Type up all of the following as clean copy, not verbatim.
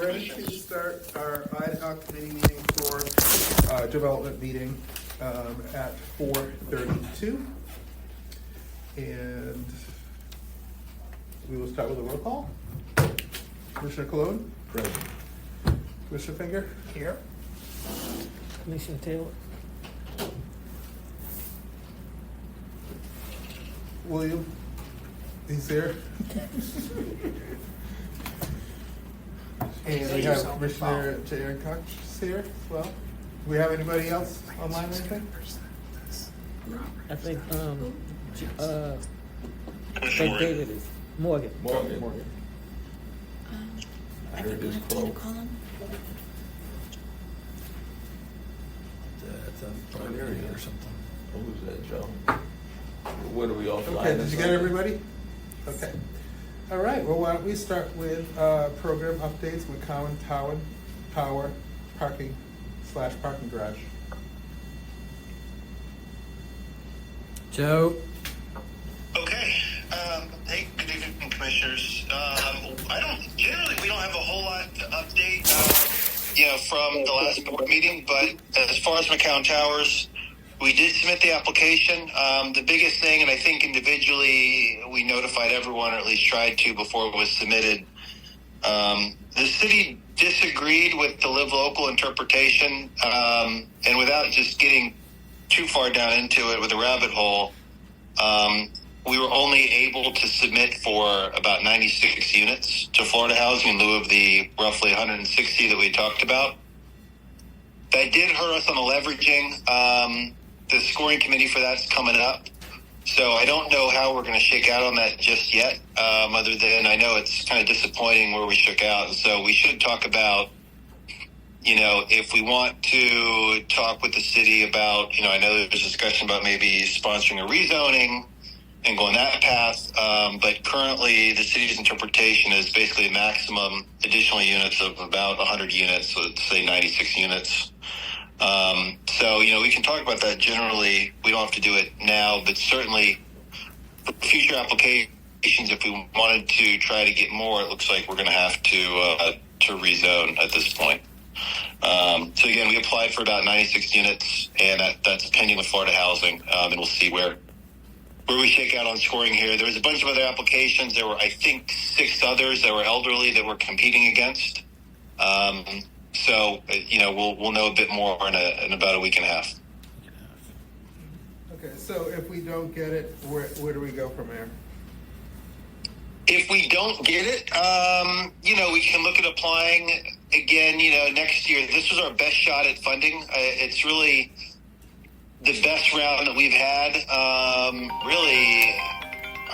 ready to start our ad hoc committee meeting for development meeting at 4:32. And we will start with a roll call. Commissioner Cologne? Present. Commissioner Finger? Here. Commissioner Taylor. William? He's here. And we have Commissioner J.R. Cox here as well. Do we have anybody else online or anything? I think David is Morgan. Morgan. I heard this quote. That's a primary or something. Who's that, Joe? What are we all flying? Okay, did you get everybody? Okay. All right, well, why don't we start with program updates, McCowan Tower parking garage. Joe. Okay. Hey, good evening, commissioners. We don't have a whole lot to update, from the last board meeting, but as far as McCown Towers, we did submit the application. The biggest thing, and I think individually we notified everyone, or at least tried to before it was submitted, the city disagreed with the live local interpretation, and without just getting too far down into it with a rabbit hole, we were only able to submit for about 96 units to Florida Housing in lieu of the roughly 160 that we talked about. That did hurt us on the leveraging. The scoring committee for that's coming up. So I don't know how we're going to shake out on that just yet, other than I know it's kind of disappointing where we shook out. And so we should talk about, if we want to talk with the city about, I know there's discussion about maybe sponsoring a rezoning and going that path. But currently the city's interpretation is basically a maximum additional units of about 100 units, so let's say 96 units. So, we can talk about that generally. We don't have to do it now, but certainly for future applications, if we wanted to try to get more, it looks like we're going to have to rezone at this point. So again, we applied for about 96 units, and that's pending with Florida Housing, and we'll see where we shake out on scoring here. There was a bunch of other applications. There were, I think, 6 others that were elderly that we're competing against. So, we'll know a bit more in about a week and a half. Okay, so if we don't get it, where do we go from there? If we don't get it, we can look at applying again, next year. This was our best shot at funding. It's really the best round that we've had, really,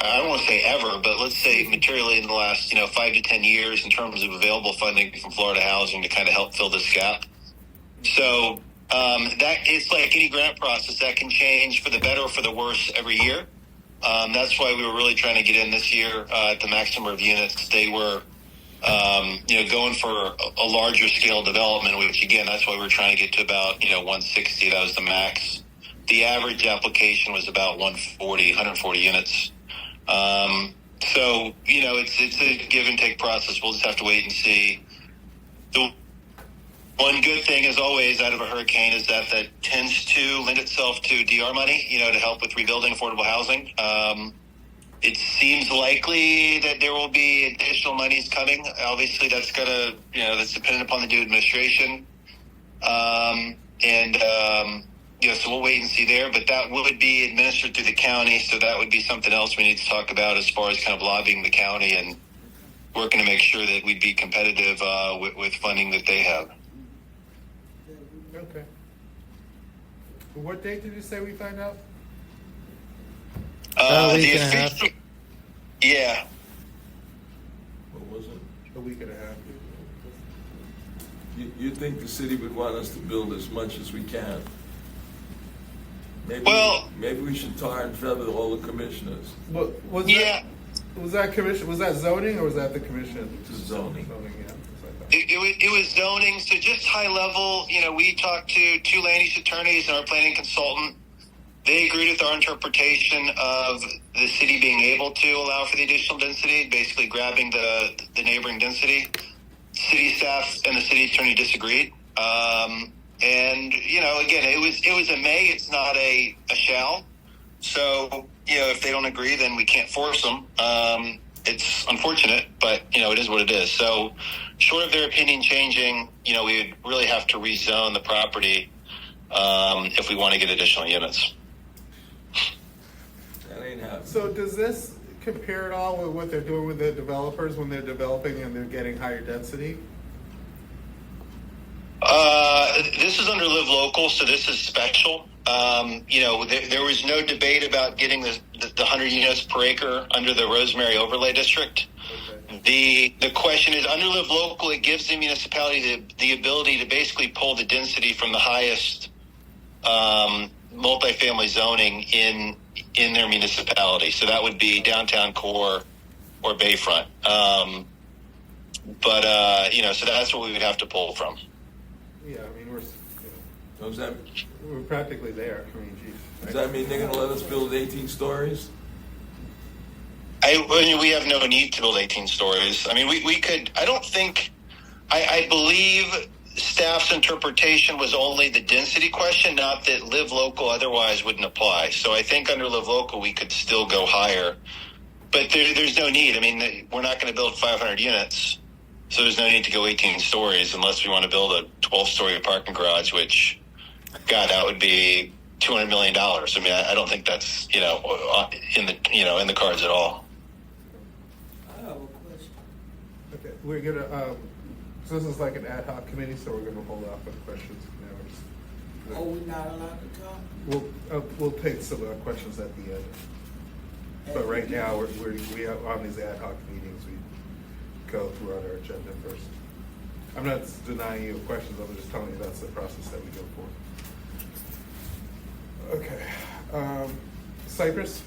I don't want to say ever, but let's say materially in the last, 5 to 10 years in terms of available funding from Florida Housing to kind of help fill this gap. So that it's like any grant process that can change for the better or for the worse every year. That's why we were really trying to get in this year at the maximum of units. They were, going for a larger scale development, which again, that's why we were trying to get to about, 160. That was the max. The average application was about 140 units. So, it's a give and take process. We'll just have to wait and see. The one good thing, as always, out of a hurricane is that tends to lend itself to DR money, to help with rebuilding affordable housing. It seems likely that there will be additional monies coming. Obviously, that's that's dependent upon the new administration. So we'll wait and see there, but that would be administered through the county, so that would be something else we need to talk about as far as kind of lobbying the county and working to make sure that we'd be competitive with funding that they have. Okay. What date did you say we find out? Yeah. What was it? A week and a half. You think the city would want us to build as much as we can? Maybe we should tar and feather all the commissioners. Was that zoning or was that the commission? Just zoning. It was zoning, so just high level, we talked to 2 land use attorneys and our planning consultant. They agreed with our interpretation of the city being able to allow for the additional density, basically grabbing the neighboring density. city staff and the city attorney disagreed. And again, it was a may. It's not a shall. So if they don't agree, then we can't force them. It's unfortunate, but it is what it is. So, short of their opinion changing, we would really have to rezone the property if we want to get additional units. That ain't happening. So does this compare at all with what they're doing with the developers when they're developing and they're getting higher density? This is under Live Local, so this is special. There was no debate about getting the 100 units per acre under the Rosemary Overlay District. Okay. The question is, under Live Local, it gives the municipality the ability to basically pull the density from the highest multifamily zoning in their municipality. So that would be downtown core or Bayfront. So that's what we would have to pull from. Yeah, I mean, we're practically there. I mean, geez. Does that mean they're going to let us build 18 stories? We have no need to build 18 stories. I mean, we could. I believe staff's interpretation was only the density question, not that Live Local otherwise wouldn't apply. So I think under Live Local we could still go higher, but there's no need. I mean, we're not going to build 500 units, so there's no need to go 18 stories unless we want to build a 12-story parking garage, which, God, that would be $200 million. I mean, I don't think that's in the cards at all. I have a question. Okay, we're gonna. So this is like an ad hoc committee, so we're gonna hold off on questions now. Oh, we're not allowed to talk? We'll take some questions at the end. But right now, we are on these ad hoc meetings. We go throughout our agenda first. I'm not denying you questions. I'm just telling you that's the process that we go for. Okay, Cypress.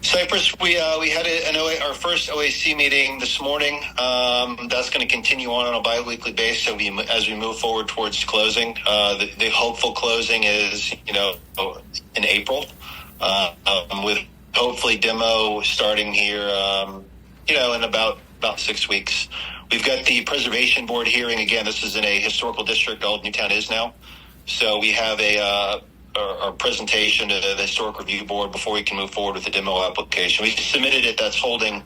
Cypress, we had our first OAC meeting this morning. That's going to continue on a bi-weekly basis as we move forward towards closing. The hopeful closing is, in April, with hopefully demo starting here, in about 6 weeks. We've got the Preservation Board hearing. Again, this is in a historical district, Old Newtown is now. So we have our presentation to the Historic Review Board before we can move forward with the demo application. We submitted it. That's holding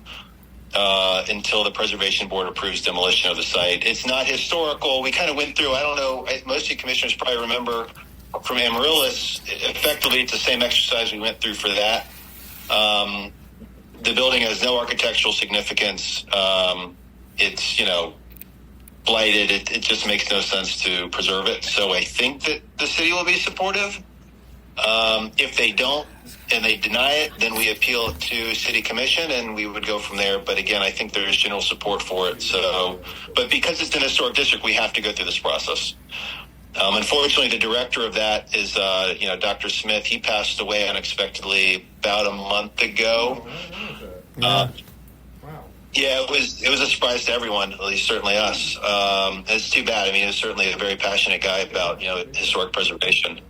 until the Preservation Board approves demolition of the site. It's not historical. We kind of went through, I don't know, most of you commissioners probably remember from Amaryllis, effectively it's the same exercise we went through for that. The building has no architectural significance. It's, blighted. It just makes no sense to preserve it. So I think that the city will be supportive. If they don't and they deny it, then we appeal it to city commission and we would go from there. But again, I think there's general support for it. So, but because it's an historic district, we have to go through this process. Unfortunately, the director of that is, Dr. Smith. He passed away unexpectedly about a month ago. Wow. Yeah, it was a surprise to everyone, at least certainly us. It's too bad. I mean, he was certainly a very passionate guy about, historic preservation.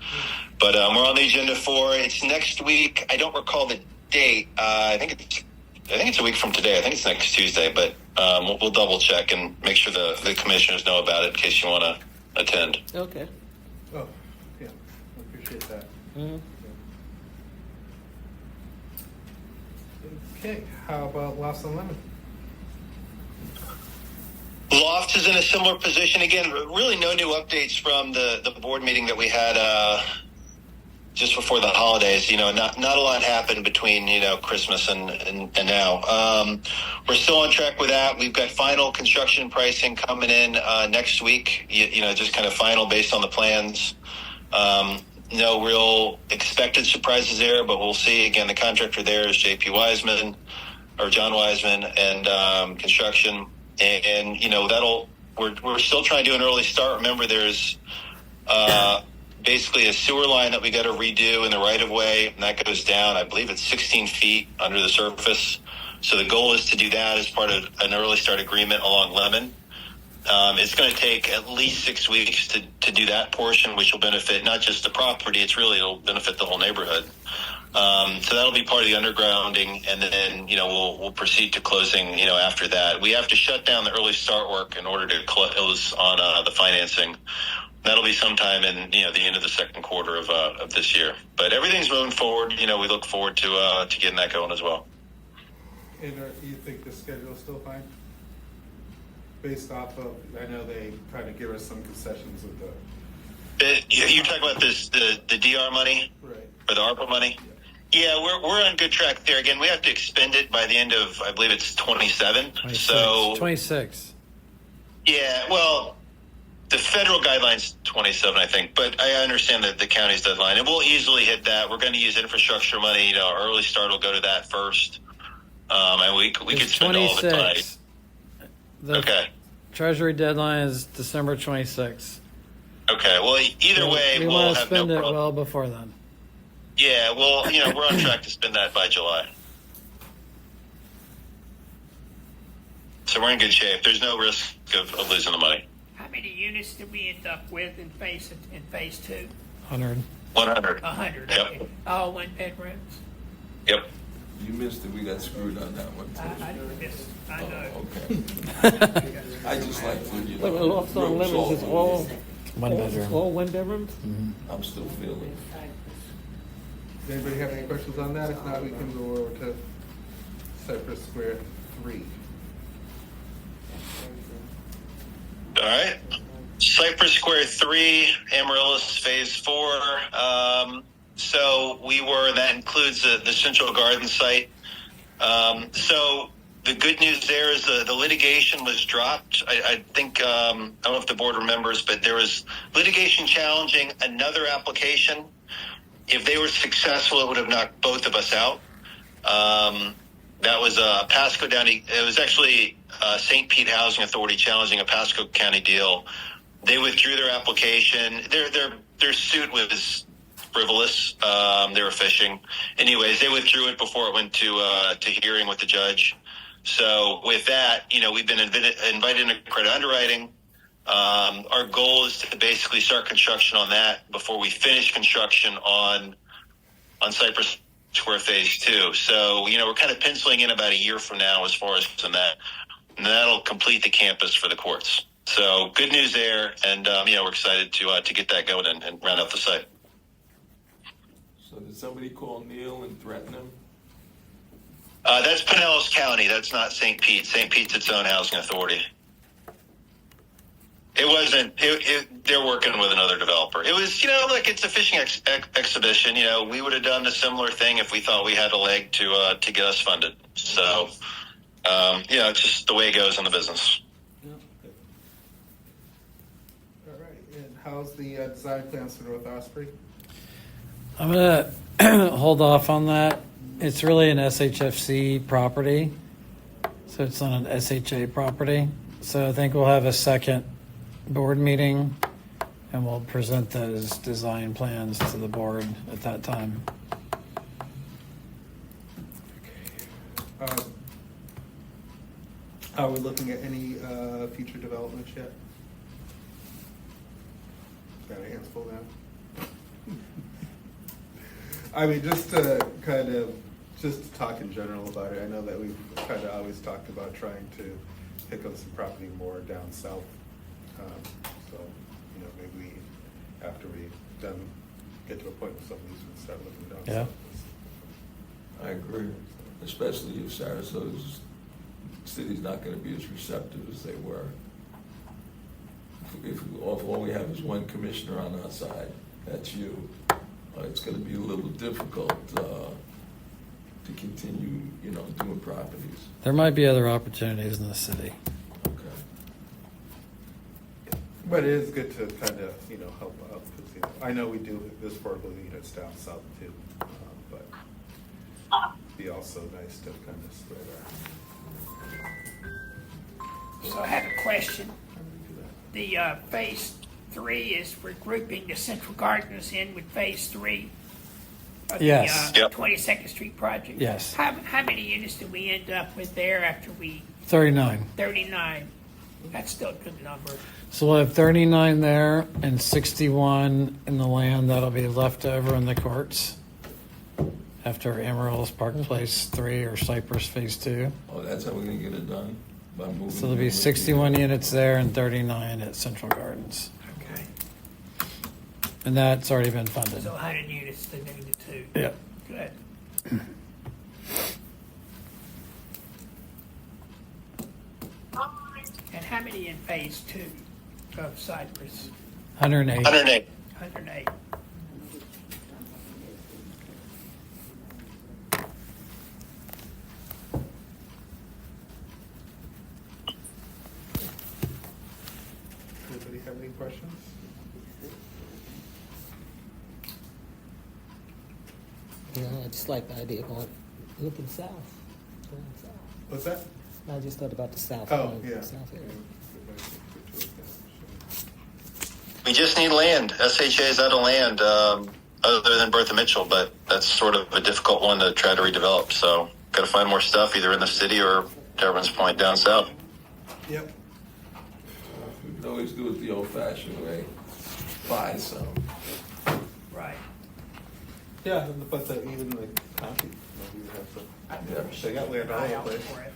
But we're on the agenda for it's next week. I don't recall the date. I think it's a week from today. I think it's next Tuesday. But we'll double check and make sure the commissioners know about it in case you want to attend. Okay. Oh, yeah. I appreciate that. Mm-hmm. Okay. How about Lost and Lemon? Loft is in a similar position. Again, really no new updates from the board meeting that we had just before the holidays. Not a lot happened between, Christmas and now. We're still on track with that. We've got final construction pricing coming in next week, just kind of final based on the plans. No real expected surprises there, but we'll see. Again, the contractor there is John Wiseman and construction. And we're still trying to do an early start. Remember, there's basically a sewer line that we got to redo in the right of way, and that goes down. I believe it's 16 feet under the surface. So the goal is to do that as part of an early start agreement along Lemon. It's going to take at least 6 weeks to do that portion, which will benefit not just the property. It'll benefit the whole neighborhood. So that'll be part of the undergrounding, and then we'll proceed to closing. After that, we have to shut down the early start work in order to close on the financing. That'll be sometime in the end of the second quarter of this year. But everything's moving forward. We look forward to getting that going as well. And you think the schedule is still fine? Based off of, I know they kind of give us some concessions with the. You talk about the DR money, right? Or the ARPA money? Yeah, we're on good track there. Again, we have to expend it by the end of, I believe it's 27. 26. So 26. Yeah, well, the federal guideline's 27, I think, but I understand that the county's deadline, and we'll easily hit that. We're going to use infrastructure money. Our early start will go to that first, and we could It's spend all of it tonight. The Okay. Treasury deadline is December 26th. Okay. Well, either So way, we we'll want to have spend no it problem. well before then. Yeah. Well, we're on track to spend that by July. So we're in good shape. There's no risk of losing the money. How many units did we end up with in phase 2? 100. 100. 100. Yep. Okay. All one bedrooms. Yep. You missed it. We got screwed on that one, too. I missed. I know. Oh, okay. I just like to, But Lost on Lemons is all One bedroom. all one bedrooms? I'm still feeling. Does anybody have any questions on that? If not, we can go over to Cypress Square 3. All right. Cypress Square 3, Amaryllis Phase 4. So that includes the Central Garden site. So the good news there is the litigation was dropped. I think, I don't know if the board remembers, but there was litigation challenging another application. If they were successful, it would have knocked both of us out. That was Pasco County. It was actually St. Pete Housing Authority challenging a Pasco County deal. They withdrew their application. Their suit was frivolous. They were fishing. Anyways, they withdrew it before it went to hearing with the judge. So with that, we've been invited into credit underwriting. Our goal is to basically start construction on that before we finish construction on Cypress Square Phase 2. So, we're kind of penciling in about a year from now as far as in that. And that'll complete the campus for the courts. So good news there. And, we're excited to get that going and round out the site. So did somebody call Neil and threaten him? That's Pinellas County. That's not St. Pete. St. Pete's its own housing authority. It wasn't. They're working with another developer. It was, it's a fishing exhibition. We would have done a similar thing if we thought we had a leg to get us funded. So, it's just the way it goes in the business. Yeah. All right. And how's the design plans for North Osprey? I'm going to hold off on that. It's really an SHFC property, so it's not an SHA property. So I think we'll have a second board meeting, and we'll present those design plans to the board at that time. Are we looking at any future developments yet? Got a hands full now. I mean, just to talk in general about it. I know that we've kind of always talked about trying to pick up some property more down south. So, maybe after we get to a point with some of these, we start looking down Yeah. I south. agree, especially if Sarasota's city's not going to be as receptive as they were. If all we have is one commissioner on our side, that's you, it's going to be a little difficult to continue, doing properties. There might be other opportunities in the city. Okay. But it is good to kind of, help out. 'Cause, I know we do this affordable units down south too, but it'd be also nice to kind of spread our. So I have a question. How do we do that? The phase 3 is we're grouping the Central Gardens in with phase 3 of Yes. the Yep. 22nd Street project. Yes. How many units did we end up with there after 39. 39? That's still a good number. So we'll have 39 there and 61 in the land that'll be left over in the courts. after Amaryllis Park Place 3 or Cypress Phase 2. Oh, that's how we're gonna get it done? By moving? So there'll be 61 units there and 39 at Central Gardens. Okay. And that's already been funded. So 100 units to do the two. Yeah. Good. And how many in phase 2 of Cypress? 108. 108. 108. Anybody have any questions? I just like the idea of going, looking south. Going south. What's that? I just thought about the south. Oh, going yeah. South area. We just need land. SHA is out of land, other than Bertha Mitchell, but that's sort of a difficult one to try to redevelop. So, got to find more stuff either in the city or, to everyone's point, down south. Yep. We could always do it the old-fashioned way, buy some. Right. Yeah, but even the county, maybe we have some. Yeah. They got land all over Eye the out place. for it.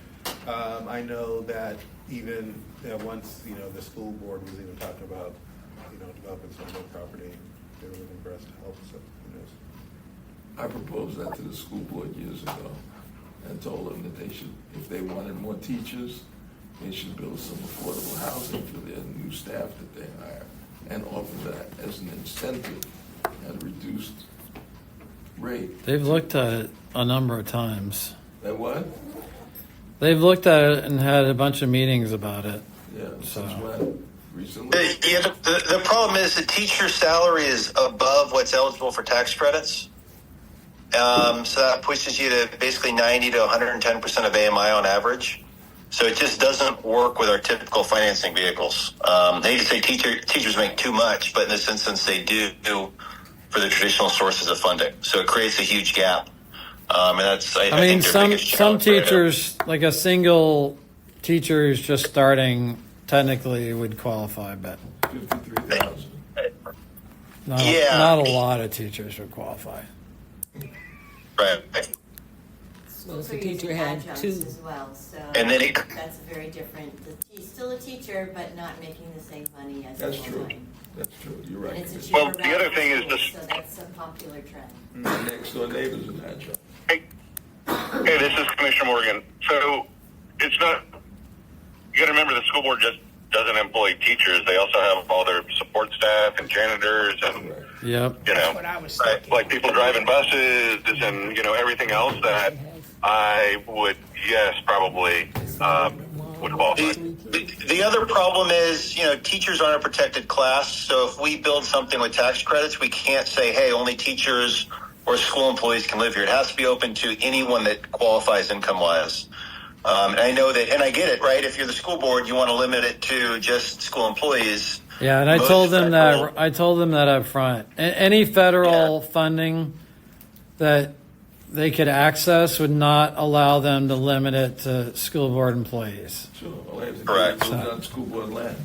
I know that even once the school board was even talking about developing some of their property, they were looking for us to help. So who knows? I proposed that to the school board years ago and told them that they should, if they wanted more teachers, they should build some affordable housing for their new staff that they hire and offer that as an incentive at a reduced rate. They've looked at it a number of times. That what? They've looked at it and had a bunch of meetings about it. Yeah, So- since when? Recently? Yeah, the problem is the teacher salary is above what's eligible for tax credits. So that pushes you to basically 90 to 110% of AMI on average. So it just doesn't work with our typical financing vehicles. They say teachers make too much, but in this instance they do for the traditional sources of funding. So it creates a huge gap. And that's, I I mean, think their some biggest challenge right now. teachers, like a single teacher who's just starting, technically would qualify, but 53,000. not, Yeah. not a lot of teachers would qualify. Right. Well, if So the you're teacher using had adjuncts two, as well, so And then that's very different. He's still a teacher, but not making the same money as That's a true. full-time. That's true. You're And right. it's a Well, cheaper the other route thing for is schools, this- so that's a popular trend. My next door neighbor's an adjunct. Hey, this is Commissioner Morgan. So it's not, you got to remember the school board just doesn't employ teachers. They also have all their support staff and janitors and, Right. Yep. you What I was know, thinking. like people driving buses and, everything else that I would, yes, probably would qualify. The other problem is, teachers aren't a protected class. So if we build something with tax credits, we can't say, hey, only teachers or school employees can live here. It has to be open to anyone that qualifies income-wise. And I know that, and I get it, right? If you're the school board, you want to limit it to just school employees. Yeah, and I Most told them federal- that. I told them that up front. Any federal funding that they could access would not allow them to limit it to school board employees. Sure. All they have to do Correct. is build on school board land.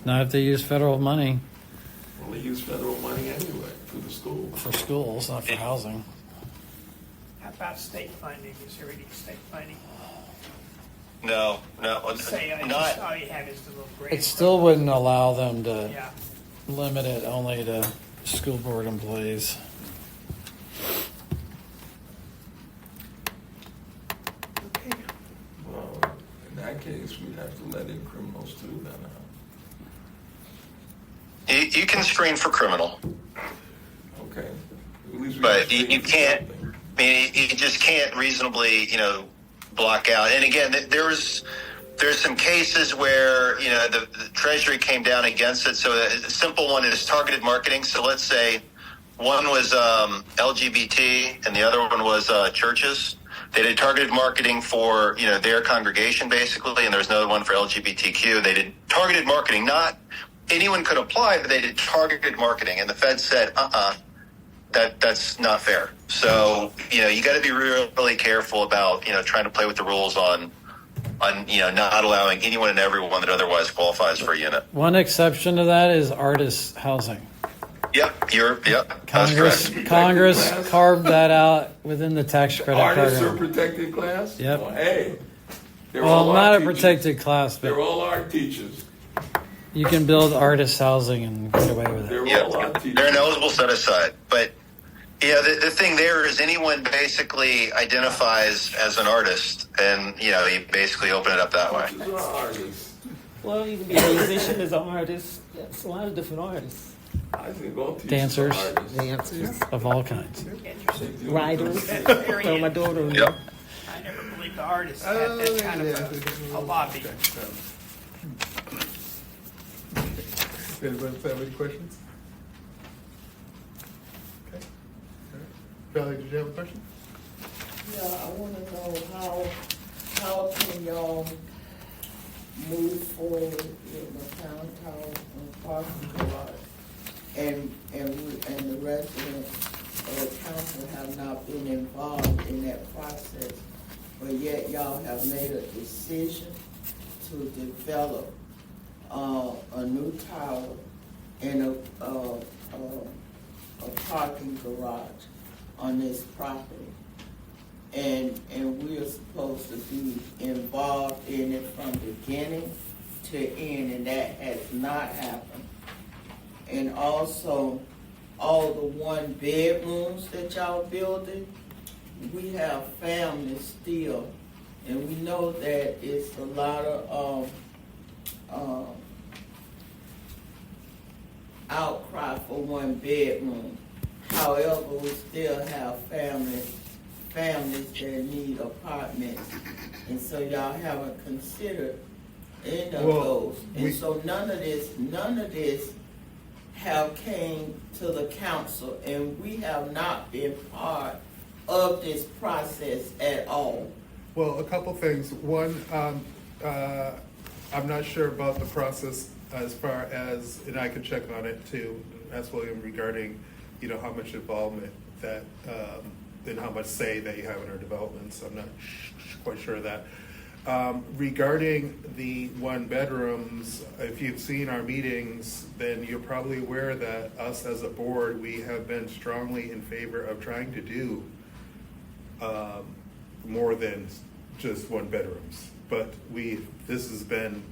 Not if they use federal money Well, they use federal money anyway for the school. for schools, not for housing. How about state funding? Is there any state funding? No, Say, just not. all you have is the little grant. It still wouldn't allow them to Yeah. limit it only to school board employees. Okay. Well, in that case, we'd have to let in criminals too then. You can screen for criminal, Okay. At least we but can you screen for can't. something. I mean, you just can't reasonably, block out. And again, there's some cases where the Treasury came down against it. So a simple one is targeted marketing. So let's say one was LGBT and the other one was churches. They did targeted marketing for their congregation basically, and there's another one for LGBTQ. They did targeted marketing. Not anyone could apply, but they did targeted marketing, and the Fed said, that's not fair. So, you got to be really careful about, trying to play with the rules on, not allowing anyone and everyone that otherwise qualifies for a unit. One exception to that is artist housing. Yep, that's Congress, correct. Congress Class? carved that out within the tax credit Artists are program. protected class? Yep. Well, hey, they're all Well, not art a teachers. protected class, They're but all art teachers. you can build artist housing and get away with it. They're Yeah, all art teachers. they're an eligible set aside. But yeah, the thing there is anyone basically identifies as an artist, and you basically open it up that way. Teachers are artists. Well, you can be a musician as an artist. It's a lot of different artists. I think all teachers Dancers. are artists. Dancers, Of all kinds. Interesting. writers. That's very Throw my daughter in Yep. I never believed the artists had that kind of a lobby. Does anyone have any questions? Okay. All right. Valerie, did you have a question? Yeah, I wanna know how can y'all move forward with the town tower and parking garage? And the residents of the council have not been involved in that process, but yet y'all have made a decision to develop a new tower and a parking garage on this property. And we are supposed to be involved in it from beginning to end, and that has not happened. And also, all the one bedrooms that y'all building, we have families still, and we know that it's a lot of outcry for one bedroom. However, we still have families that need apartments, and so y'all haven't considered any of Well, those. And we- so none of this have came to the council, and we have not been part of this process at all. Well, a couple things. One, I'm not sure about the process as far as, and I can check on it too, ask William regarding, how much involvement that, and how much say that you have in our developments. I'm not quite sure of that. Regarding the one bedrooms, if you've seen our meetings, then you're probably aware that us as a board, we have been strongly in favor of trying to do more than just one bedrooms. But this has been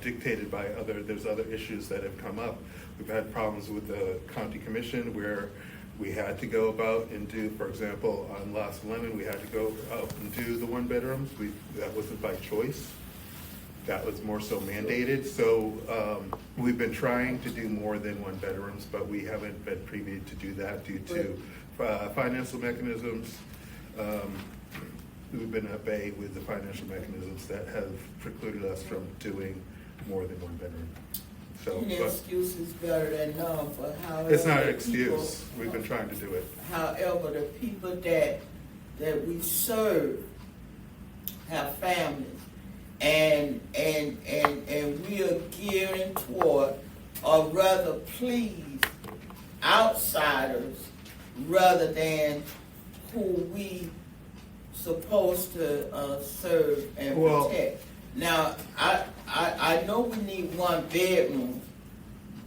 dictated by there's other issues that have come up. We've had problems with the county commission where we had to go about and do, for example, on Lost Lemon, we had to go out and do the one bedrooms. That wasn't by choice. That was more so mandated. So we've been trying to do more than one bedrooms, but we haven't been privy to do that due to financial mechanisms. We've been at bay with the financial mechanisms that have precluded us from doing more than one bedroom. So, Any but excuse is better than none, but however. it's not an the excuse. people- We've been trying to do it. However, the people that we serve have families, and we are gearing toward, or rather please, outsiders rather than who we supposed to serve and Well- protect. Now, I know we need one bedroom,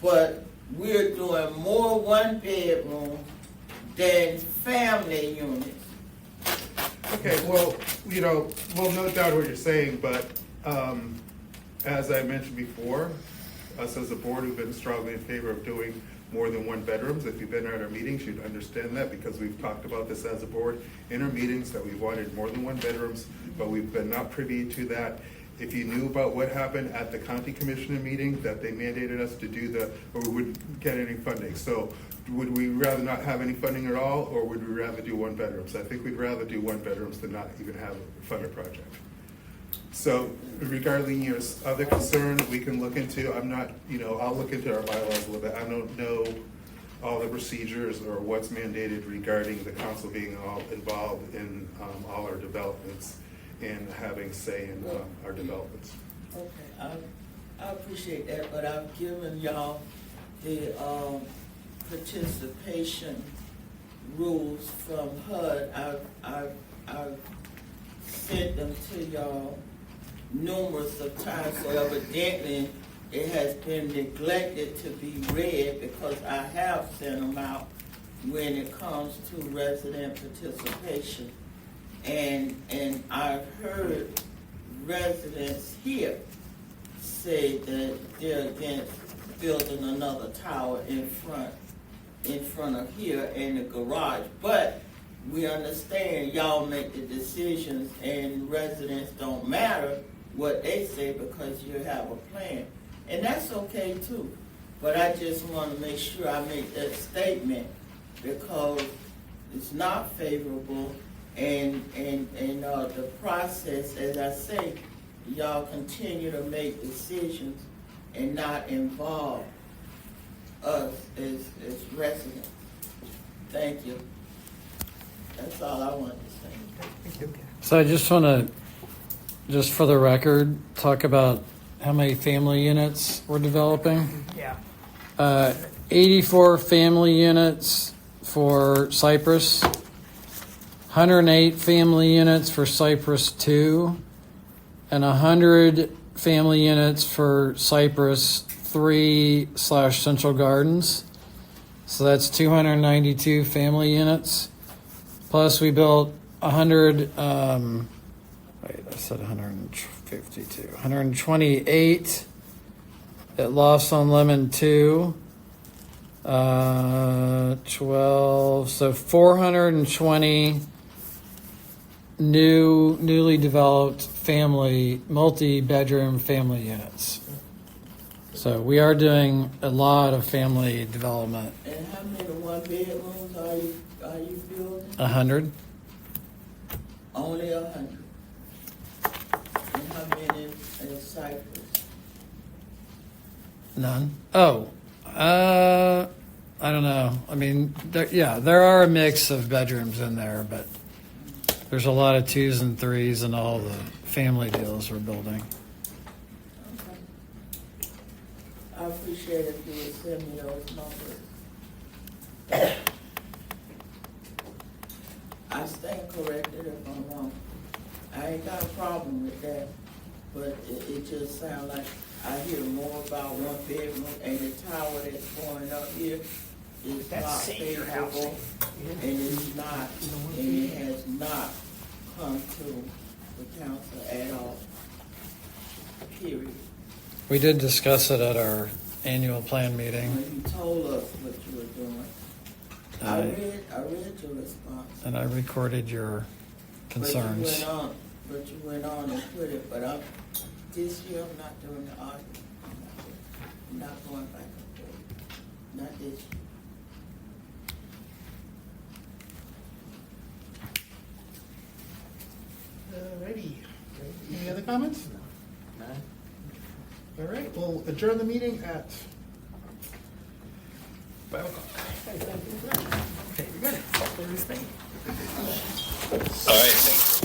but we're doing more one bedroom than family units. Okay, well, we'll note down what you're saying, but as I mentioned before, us as a board have been strongly in favor of doing more than one bedrooms. If you've been at our meetings, you'd understand that because we've talked about this as a board in our meetings, that we wanted more than one bedrooms, but we've been not privy to that. If you knew about what happened at the county commissioner meeting, that they mandated us to do or we wouldn't get any funding. So would we rather not have any funding at all, or would we rather do one bedrooms? I think we'd rather do one bedrooms than not even have a funded project. So regarding your other concern, we can look into, I'll look into our bylaws a little bit. I don't know all the procedures or what's mandated regarding the council being all involved in all our developments and having say in our developments. Okay, I appreciate that, but I've given y'all the participation rules from HUD. I've sent them to y'all numerous of times, so evidently it has been neglected to be read because I have sent them out when it comes to resident participation. And I've heard residents here say that they're against building another tower in front of here in the garage. But we understand y'all make the decisions and residents don't matter what they say because you have a plan. And that's okay too. But I just want to make sure I make that statement because it's not favorable and the process, as I say, y'all continue to make decisions and not involve us as residents. Thank you. That's all I wanted to say. So I just want to, just for the record, talk about how many family units we're developing. Yeah. 84 family units for Cypress, 108 family units for Cypress 2, and 100 family units for Cypress 3/Central Gardens. So that's 292 family units. Plus we built 100, wait, I said 152, 128 at Lost on Lemon 2, 12, so 420 newly developed family, multi-bedroom family units. So we are doing a lot of family development. And how many one bedrooms are you building? 100. Only 100. And how many in Cypress? None. Oh, I don't know. I mean, there are a mix of bedrooms in there, but there's a lot of 2s and 3s and all the family deals we're building. Okay. I appreciate if you would send me those numbers. I stand corrected if I'm wrong. I ain't got a problem with that, but it just sounds like I hear more about one bedroom and the tower that's going up here is That's not senior favorable. housing. And it's not, and it has not come to the council at all. Period. We did discuss it at our annual plan meeting, When you told us what you were doing, I read your response. and I recorded your concerns. But you went on and put it, but this year I'm not doing the argument. I'm not going back and forth. Not this year. Alrighty. Any other comments? All right, we'll adjourn the meeting at 5 o'clock. Okay, you're good. All right, thanks.